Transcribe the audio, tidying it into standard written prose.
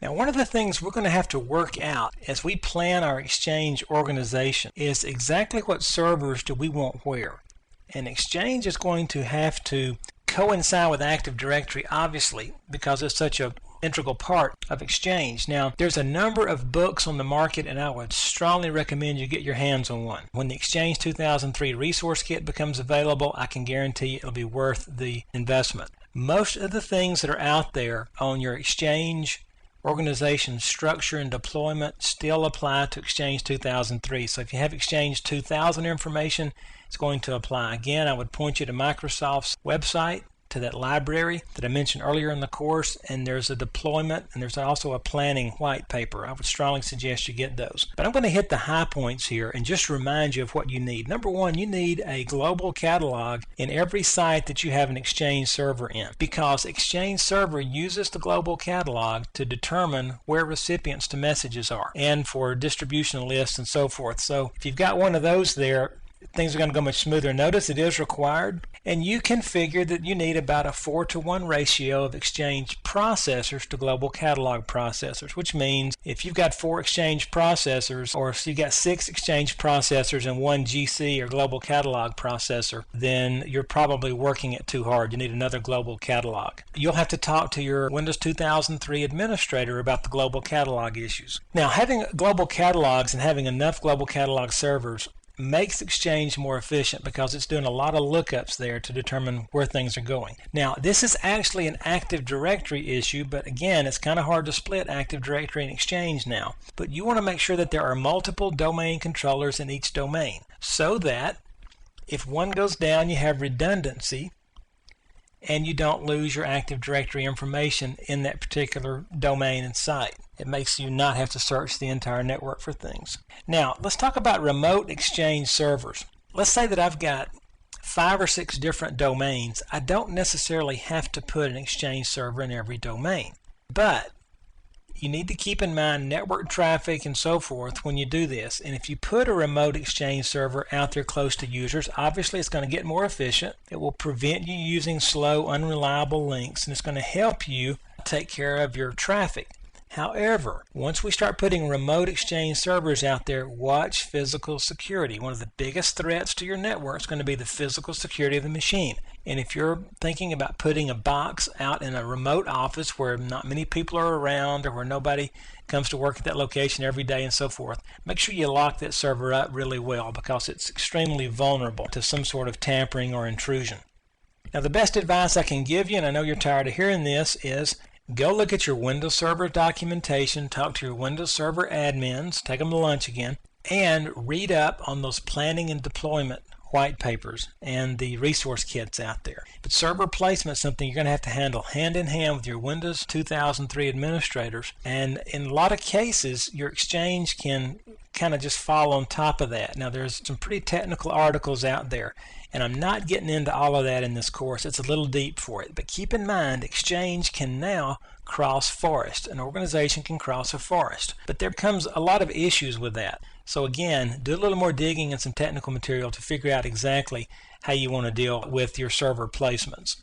Now, one of the things we're going to have to work out as we plan our Exchange organization is exactly what servers do we want where. And Exchange is going to have to coincide with Active Directory, obviously, because it's such an integral part of Exchange. Now, there's a number of books on the market, and I would strongly recommend you get your hands on one. When the Exchange 2003 Resource Kit becomes available, I can guarantee it'll be worth the investment. Most of the things that are out there on your Exchange organization structure and deployment still apply to Exchange 2003. So if you have Exchange 2000 information, it's going to apply. Again, I would point you to Microsoft's website, to that library that I mentioned earlier in the course, and there's a deployment and there's also a planning white paper. I would strongly suggest you get those. But I'm going to hit the high points here and just remind you of what you need. Number one, you need a global catalog in every site that you have an Exchange server in, because Exchange server uses the global catalog to determine where recipients to messages are and for distribution lists and so forth. So if you've got one of those there, things are going to go much smoother. Notice it is required, and you can figure that you need about a 4-to-1 ratio of Exchange processors to global catalog processors, which means if you've got 4 Exchange processors, or if you've got 6 Exchange processors and 1 GC or global catalog processor, then you're probably working it too hard. You need another global catalog. You'll have to talk to your Windows 2003 administrator about the global catalog issues. Now, having global catalogs and having enough global catalog servers makes Exchange more efficient because it's doing a lot of lookups there to determine where things are going. Now, this is actually an Active Directory issue, but again, it's kind of hard to split Active Directory and Exchange now. But you want to make sure that there are multiple domain controllers in each domain so that if one goes down, you have redundancy and you don't lose your Active Directory information in that particular domain and site. It makes you not have to search the entire network for things. Now, let's talk about remote Exchange servers. Let's say that I've got 5 or 6 different domains. I don't necessarily have to put an Exchange server in every domain, but you need to keep in mind network traffic and so forth when you do this. And if you put a remote Exchange server out there close to users, obviously it's going to get more efficient. It will prevent you using slow, unreliable links, and it's going to help you take care of your traffic. However, once we start putting remote Exchange servers out there, watch physical security. One of the biggest threats to your network is going to be the physical security of the machine. And if you're thinking about putting a box out in a remote office where not many people are around or where nobody comes to work at that location every day and so forth, make sure you lock that server up really well because it's extremely vulnerable to some sort of tampering or intrusion. Now, the best advice I can give you, and I know you're tired of hearing this, is go look at your Windows Server documentation, talk to your Windows Server admins, take them to lunch again, and read up on those planning and deployment white papers and the resource kits out there. But server placement is something you're going to handle hand in hand with your Windows 2003 administrators, and in a lot of cases your Exchange can kind of just fall on top of that. Now, there's some pretty technical articles out there, and I'm not getting into all of that in this course. It's a little deep for it, but keep in mind Exchange can now cross forest. An organization can cross a forest, but there comes a lot of issues with that. So again, do a little more digging and some technical material to figure out exactly how you want to deal with your server placements.